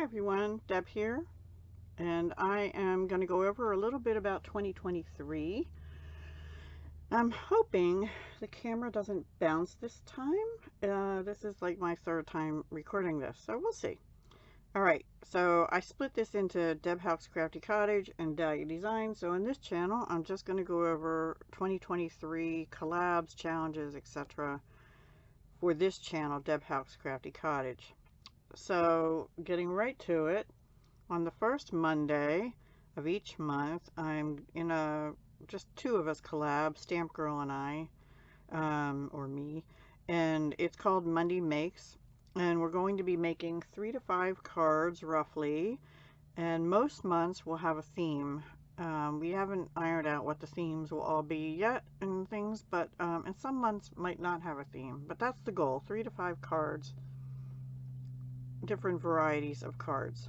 Hi everyone, Deb here, and I am going to go over a little bit about 2023. I'm hoping the camera doesn't bounce this time. This is like my third time recording this, so we'll see. Alright, so I split this into Deb Houck's Crafty Cottage and Dahlia Designs. So in this channel, I'm just going to go over 2023 collabs, challenges, etc. for this channel, Deb Houck's Crafty Cottage. So getting right to it, on the first Monday of each month, I'm in just two of us collab, Stamp Girl and I, or me, and it's called Monday Makes, and we're going to be making 3 to 5 cards roughly, and most months will have a theme. We haven't ironed out what the themes will all be yet and things, but and some months might not have a theme, but that's the goal, 3 to 5 cards, different varieties of cards.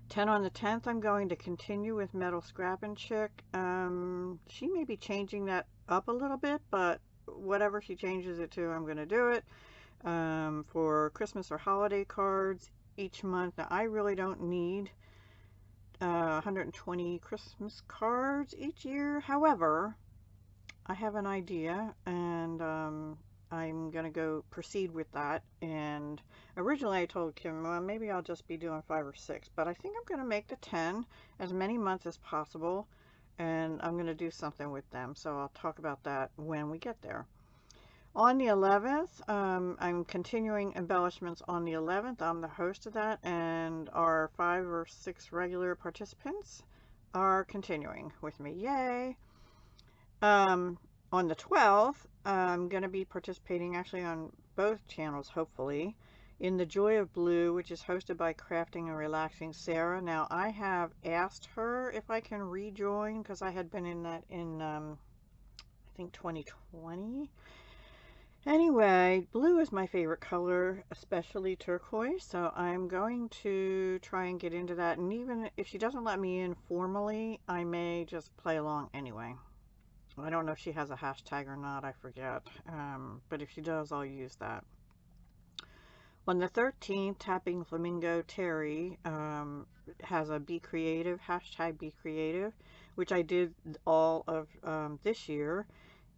10 on the 10th, I'm going to continue with Metal Scrappin' Chick. She may be changing that up a little bit, but whatever she changes it to, I'm going to do it. For Christmas or holiday cards each month. Now, I really don't need 120 Christmas cards each year. However, I have an idea, and I'm going to go proceed with that. And originally I told Kim, well, maybe I'll just be doing 5 or 6, but I think I'm going to make the 10 as many months as possible, and I'm going to do something with them. So I'll talk about that when we get there. On the 11th, I'm continuing embellishments on the 11th. I'm the host of that, and our 5 or 6 regular participants are continuing with me. Yay! On the 12th, I'm going to be participating actually on both channels, hopefully, in the Joy of Blue, which is hosted by Crafting and Relaxing Sarah. Now, I have asked her if I can rejoin, because I had been in that in, I think, 2020. Anyway, blue is my favorite color, especially turquoise, so I'm going to try and get into that. And even if she doesn't let me in formally, I may just play along anyway. I don't know if she has a hashtag or not, I forget, but if she does, I'll use that. On the 13th, Tapping Flamingo Terry has a Be Creative, hashtag Be Creative, which I did all of this year,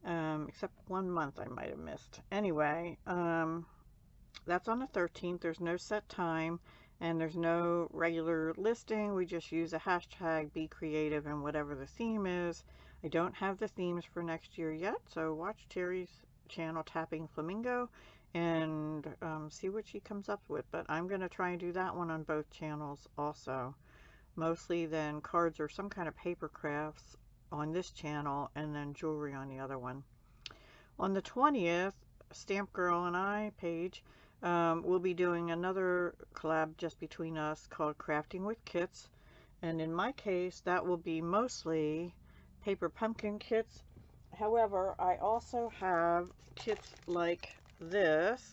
except 1 month I might have missed. Anyway, that's on the 13th. There's no set time, and there's no regular listing. We just use a hashtag Be Creative and whatever the theme is. I don't have the themes for next year yet, so watch Terry's channel, Tapping Flamingo, and see what she comes up with. But I'm going to try and do that one on both channels also. Mostly then cards or some kind of paper crafts on this channel, and then jewelry on the other one. On the 20th, Stamp Girl and I, Paige, will be doing another collab just between us called Crafting with Kits. And in my case, that will be mostly paper pumpkin kits. However, I also have kits like this,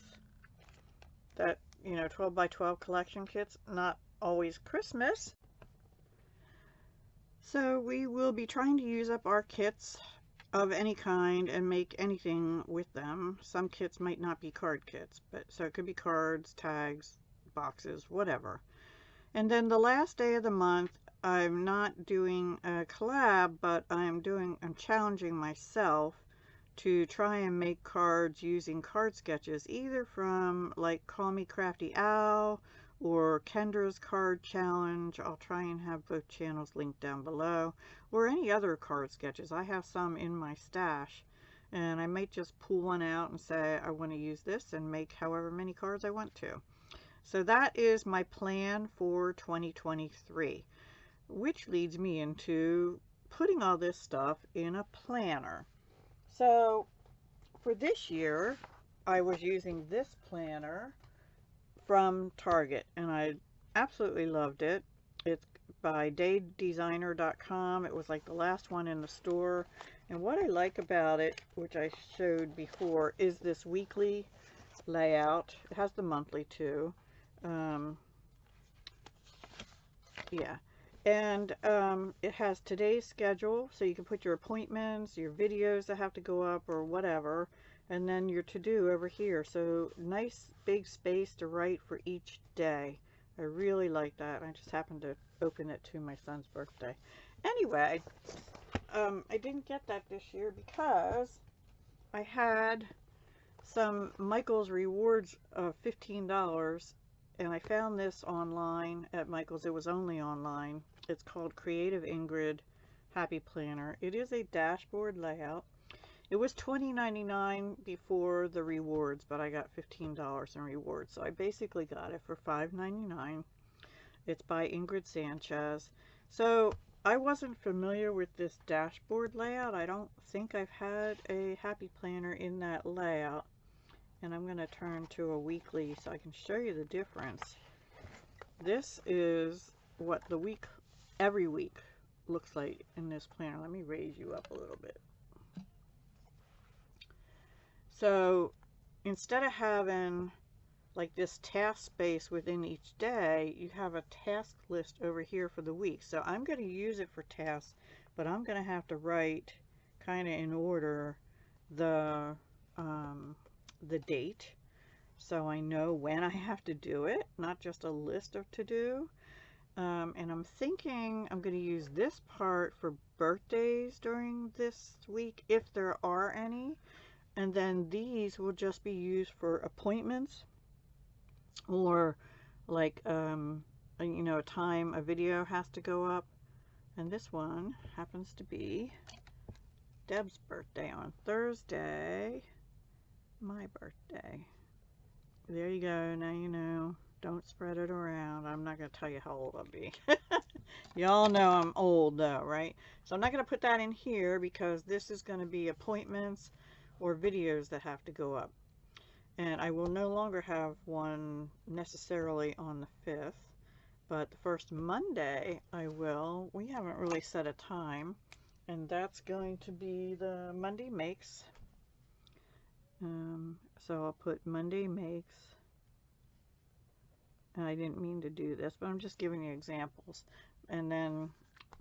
that, 12 by 12 collection kits, not always Christmas. So we will be trying to use up our kits of any kind and make anything with them. Some kits might not be card kits, but so it could be cards, tags, boxes, whatever. And then the last day of the month, I'm not doing a collab, but I'm challenging myself to try and make cards using card sketches, either from like Call Me Crafty Owl or Kendra's card challenge. I'll try and have both channels linked down below, or any other card sketches. I have some in my stash, and I might just pull one out and say I want to use this and make however many cards I want to. So that is my plan for 2023, which leads me into putting all this stuff in a planner. So for this year, I was using this planner from Target, and I absolutely loved it. It's by DayDesigner.com. It was like the last one in the store, and what I like about it, which I showed before, is this weekly layout. It has the monthly too. Yeah, and it has today's schedule, so you can put your appointments, your videos that have to go up or whatever, and then your to-do over here. So nice big space to write for each day. I really like that. I just happened to open it to my son's birthday. Anyway, I didn't get that this year because I had some Michael's Rewards of $15, and I found this online at Michael's. It was only online. It's called Creative Ingrid Happy Planner. It is a dashboard layout. It was $20.99 before the rewards, but I got $15 in rewards, so I basically got it for $5.99. It's by Ingrid Sanchez. So I wasn't familiar with this dashboard layout. I don't think I've had a happy planner in that layout. And I'm going to turn to a weekly so I can show you the difference. This is what the week, every week, looks like in this planner. Let me raise you up a little bit. So instead of having like this task space within each day, you have a task list over here for the week. So I'm going to use it for tasks, but I'm going to have to write kind of in order the date, so I know when I have to do it, not just a list of to do. And I'm thinking I'm going to use this part for birthdays during this week, if there are any, and then these will just be used for appointments, or like you know, a time a video has to go up. And this one happens to be Deb's birthday on Thursday, my birthday. There you go. Now you know. Don't spread it around. I'm not going to tell you how old I'll be. Y'all know I'm old though, right? So I'm not going to put that in here because this is going to be appointments or videos that have to go up. And I will no longer have one necessarily on the 5th, but the first Monday I will. We haven't really set a time, and that's going to be the Monday Makes. So I'll put Monday Makes. And I didn't mean to do this, but I'm just giving you examples. And then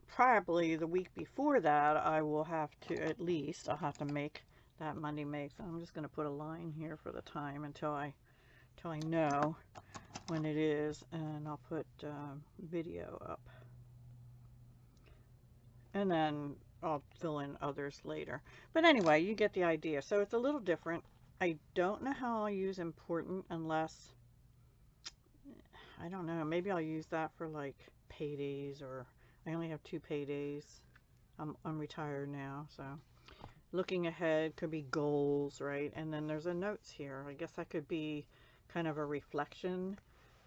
probably the week before that, I will have to, at least, I'll have to make that Monday Makes. I'm just going to put a line here for the time until I know when it is, and I'll put video up. And then I'll fill in others later. But anyway, you get the idea. So it's a little different. I don't know how I'll use important unless, I don't know, maybe I'll use that for like paydays, or I only have 2 paydays. I'm retired now, so looking ahead could be goals, right? And then there's a notes here. I guess that could be kind of a reflection.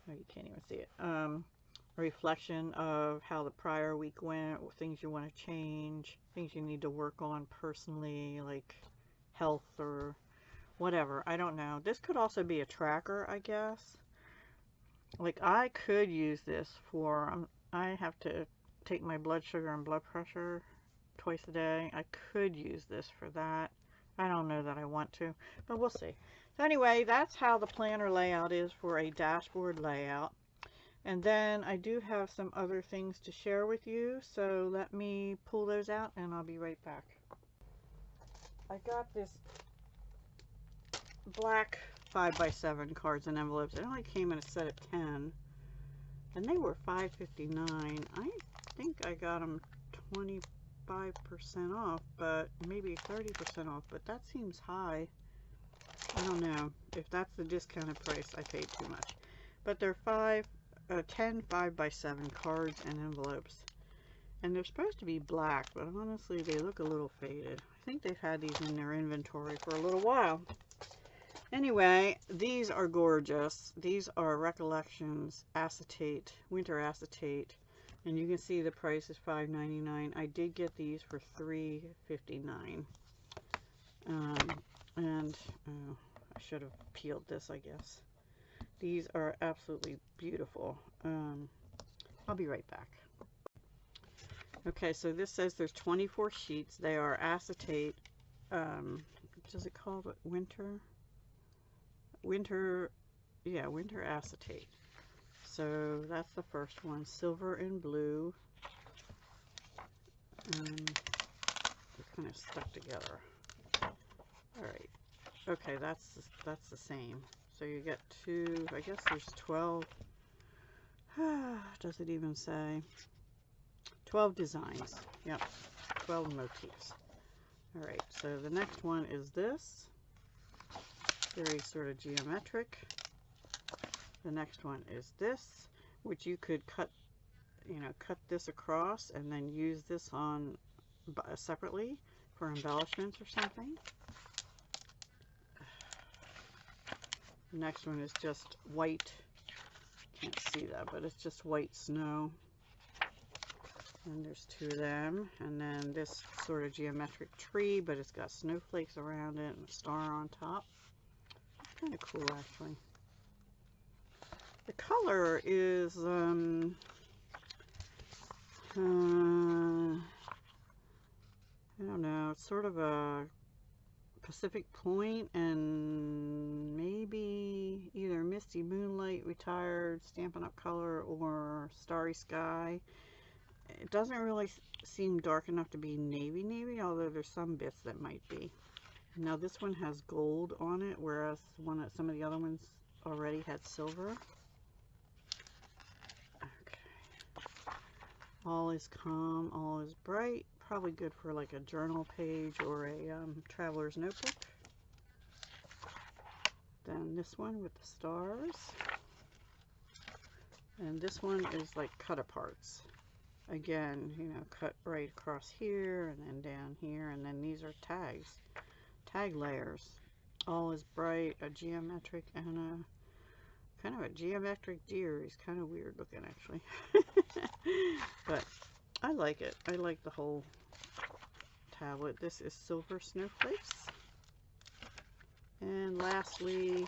Oh, you can't even see it. A reflection of how the prior week went, things you want to change, things you need to work on personally, like health or whatever. I don't know. This could also be a tracker, I guess. Like I could use this for, I have to take my blood sugar and blood pressure twice a day. I could use this for that. I don't know that I want to, but we'll see. So anyway, that's how the planner layout is for a dashboard layout. And then I do have some other things to share with you, so let me pull those out and I'll be right back. I got this black 5x7 cards and envelopes. It only came in a set of 10, and they were $5.59. I think I got them 25% off, but maybe 30% off, but that seems high. I don't know if that's the discounted price. I paid too much, but they're 10 5x7 cards and envelopes, and they're supposed to be black, but honestly they look a little faded. I think they've had these in their inventory for a little while. Anyway, these are gorgeous. These are Recollections acetate, winter acetate, and you can see the price is $5.99. I did get these for $3.59. And I should have peeled this, I guess. These are absolutely beautiful. I'll be right back. Okay, so this says there's 24 sheets. They are acetate. What is it called? Winter acetate. So that's the first one, silver and blue. They're kind of stuck together. All right. Okay, that's the same. So you get 2. I guess there's 12 Does it even say? 12 designs. Yep, 12 motifs. All right, so the next one is this. Very sort of geometric. The next one is this, which you could cut, cut this across and then use this on separately for embellishments or something. The next one is just white. Can't see that, but it's just white snow. And there's two of them. And then this sort of geometric tree, but it's got snowflakes around it and a star on top. Kind of cool, actually. The color is I don't know, it's sort of a Pacific Point and maybe either Misty Moonlight Retired Stampin' Up! Color or Starry Sky. It doesn't really seem dark enough to be navy, although there's some bits that might be. Now this one has gold on it, whereas some of the other ones already had silver. Okay. All is calm, all is bright. Probably good for like a journal page or a traveler's notebook. Then this one with the stars. And this one is like cut aparts. Again, cut right across here and then down here. And then these are tags. Tag layers. All is bright, a geometric, and a kind of a geometric deer. He's kind of weird looking, actually. But I like it. I like the whole tablet. This is Silver Snowflakes. And lastly,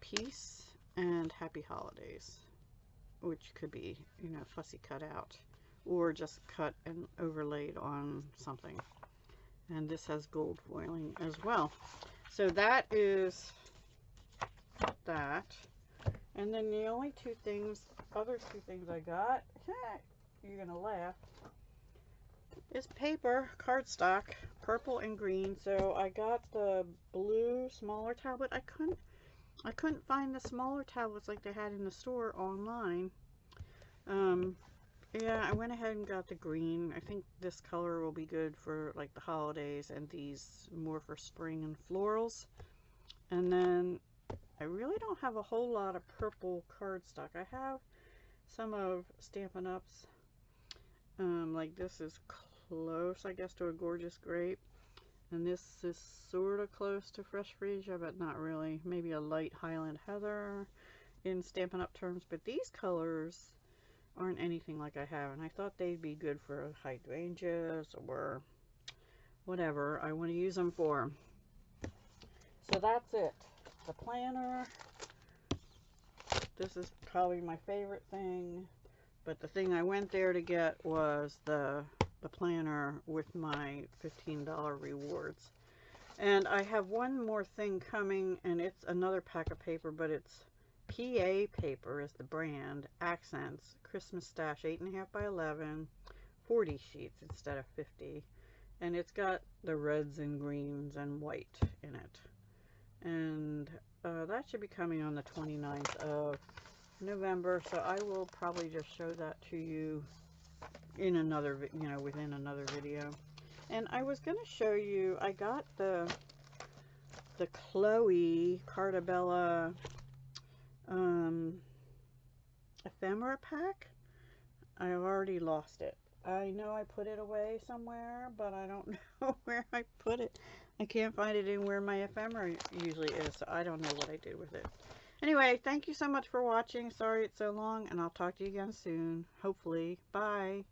Peace and Happy Holidays, which could be, fussy cut out or just cut and overlaid on something. And this has gold foiling as well. So that is that. And then the only other two things I got, you're gonna laugh, is paper, cardstock, purple and green. So I got the blue smaller tablet. I couldn't find the smaller tablets like they had in the store online. Yeah, I went ahead and got the green. I think this color will be good for like the holidays, and these more for spring and florals. And then I really don't have a whole lot of purple cardstock. I have some of Stampin' Up's. Like this is close, I guess, to a Gorgeous Grape. And this is sort of close to Fresh Freesia, but not really. Maybe a light Highland Heather in Stampin' Up! Terms. But these colors aren't anything like I have, and I thought they'd be good for hydrangeas or whatever I want to use them for. So that's it. The planner. This is probably my favorite thing, but the thing I went there to get was the planner with my $15 rewards. And I have one more thing coming, and it's another pack of paper, but it's PA paper is the brand. Accents Christmas Stash 8.5 by 11, 40 sheets instead of 50, and it's got the reds and greens and white in it. And that should be coming on the 29th of November, so I will probably just show that to you in another, within another video. And I was going to show you, I got the Chloe Cartabella ephemera pack. I've already lost it. I know I put it away somewhere, but I don't know where I put it. I can't find it in where my ephemera usually is, so I don't know what I did with it. Anyway, thank you so much for watching. Sorry it's so long, and I'll talk to you again soon. Hopefully. Bye.